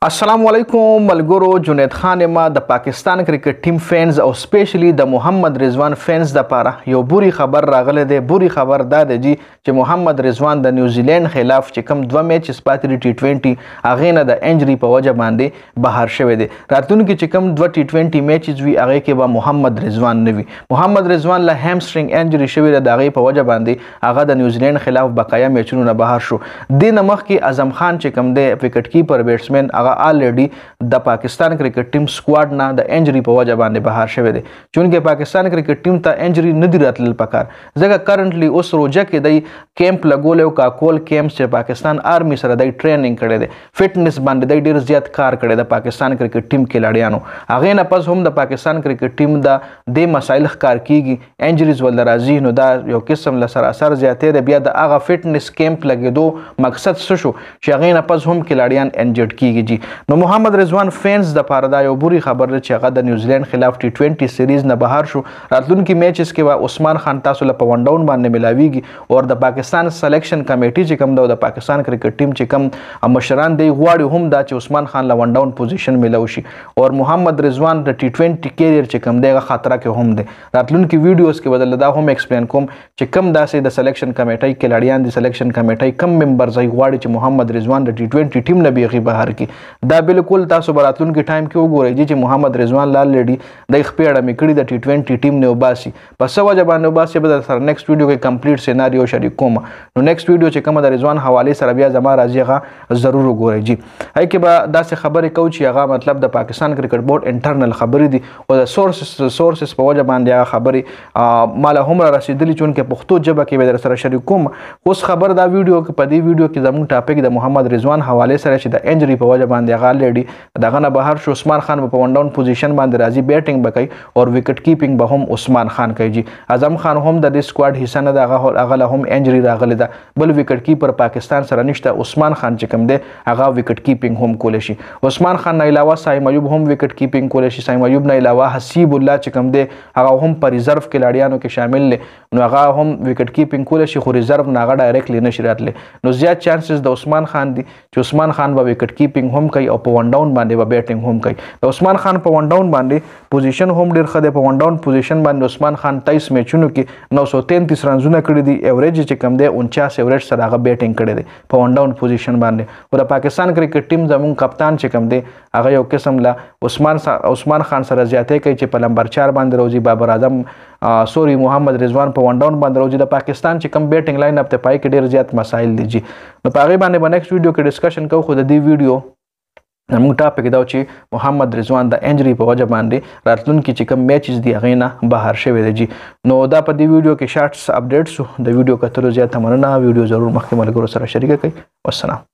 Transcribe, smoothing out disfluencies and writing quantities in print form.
السلام علیکم ملګرو. جنید خان ما د پاکستان کرکټ ټیم فینز او سپیشلی د محمد رضوان فینز د پاره یو بوري خبر راغله ده. بوري خبر دا ده چې محمد رضوان د نیوزیلند خلاف چې کم 2 میچز پاتې ټي 20 اغه نه د انجری په وجه باندې بهر شوی دی. راتلونکي چې کم 2 ټي 20 میچز وی اغه کې به محمد رضوان نه وي. محمد رضوان له هامسترینګ انجری شوی دی. د اغه په وجه باندې اغه د نیوزیلند خلاف بقایا میچونو نه بهر شو. د نمخ کې اعظم خان چې کم دی وکټ کیپر بیټسمن آلریډي د پاکستان کرکټ ټیم سکواډ نه د انجری په وجه باندې بهر شوی دی. چونکه پاکستان کرکټ ټیم ته انجری نه دی راتلل پکار ځکه کرنټلی اوس روجه کې دی کیمپ لګول او کاکول کیمپ چې پاکستان آرمی سره د ټریننګ کړي دی. فټنس باندې د ډیر زیات کار کړي د پاکستان کرکټ ټیم کې لاړیانو هغه نه پس هم د پاکستان کرکټ ټیم د مسایل ښکار کیږي. انجریز ول راځي نو دا یو قسم له سره اثر زیاتې دی. بیا د هغه فټنس کیمپ لګیدو مقصد څه شو چې هغه نه پس هم کلاړیان انجرډ کیږي. نو محمد رضوان فینز د پاره دا یو بوري خبر ده چې هغه د نیوزیلند خلاف ټي 20 سیریز نه بهر شو. راتلونکي میچز کې وا عثمان خان تاسو له ون ډاون باندې ملاويږي او د پاکستان سلیکشن کمیټي چې کوم د پاکستان کرکټ ټیم چې کوم مشران دی غواړي هم دا چې عثمان خان له ون ډاون پوزیشن ملو شي او محمد رضوان د ټي 20 کیریئر چې کوم دی خطر کې هم دی. راتلونکي ویډیوز کې بدل دا هم ایکسپلین کوم چې کوم داسې د سلیکشن کمیټي کې لړیان دي سلیکشن کمیټي کم ممبرز غواړي چې محمد رضوان د ټي 20 ټیم نه بیغي بهر کی. دا بالکل تاسو براتلونکي ټایم کې وګورئ چې محمد رضوان لالډي د خپېړه میکړي د ټي 20 ټیم نه وباسي. پس وجه باندې وباسي به سره نیکسټ ویډیو کې کمپلیټ سیناریو شریک کوم. نو نیکسټ ویډیو چې کوم د رضوان حواله سره بیا زما راځي هغه ضرور وګورئ جی. هي کې به داسې خبرې کوي چې هغه مطلب د پاکستان کرکټ بورډ انټرنل خبرې دي او د سورسز په وجه باندې هغه خبرې مال هم رسیدلی چونکه پښتو ژبه کې به سره شریک کوم. اوس خبر دا ویډیو کې په دې ویډیو کې زموږ ټاپک د محمد رضوان حواله سره چې د انجری په وجه باندې هغه لري دغه نه بهر شو. عثمان خان په ون ډاون پوزیشن باندې راځي بیټینګ وکړي او وکټ کیپینګ به هم عثمان خان کوي. اعظم خان هم د دې سکواډ حصہ نه دغه هغه هم انجری راغلی ده. بل وکټ کیپر پاکستان سره نشته. عثمان خان چې کوم دی هغه وکټ کیپینګ هم کول شي. عثمان خان نه علاوه سایم ایوب هم وکټ کیپینګ کول شي. سایم ایوب نه علاوه حسیب الله چې کوم دی هغه هم په ریزرو کې لاړیانو کې شامل دي. نو هغه هم وکټ کیپینګ کول شي خو ریزرو نه هغه ډایرکټلی نشي راتلی. نو زیات چانسز د عثمان خان دي چې عثمان خان به وکټ کیپینګ هم کوي او په ون ډاون باندې به بیټینګ هم کوي. د عثمان خان په ون ډاون باندې پوزیشن هم ډیر ښه دی. په ون ډاون پوزیشن باندې عثمان خان 23 میچونو کې 933 رنزونه کړي دي. ایوریج چې کم دی 49 ایوریج سره هغه بیټینګ کړي دي په ون ډاون پوزیشن باندې. او د پاکستان کرکټ ټیم زمون کپتان چې کم دی هغه یو قسم لا عثمان خان سره زیاتې کوي چې په نمبر 4 باندې روزي بابر اعظم محمد رضوان په ون ډاون باندې روزي. د پاکستان چې کم بیټینګ لاین اپ ته پای کې ډیر زیات مسایل دي جی. نو په هغه باندې نیکسټ ویډیو کې ډسکشن کوو. خو د دې ویډیو موږ ټاپک دا چې محمد رضوان د انجری په وجه باندې راتلونکي چې کوم میچز دی هغه نه بهر شوی دی جی. نو دا په دې ویډیو کې شارټس اپډیټس د ویډیو کتلو زیاته مننه. ویډیو ضرور مخکې ملګرو سره شریک کړئ. والسلام.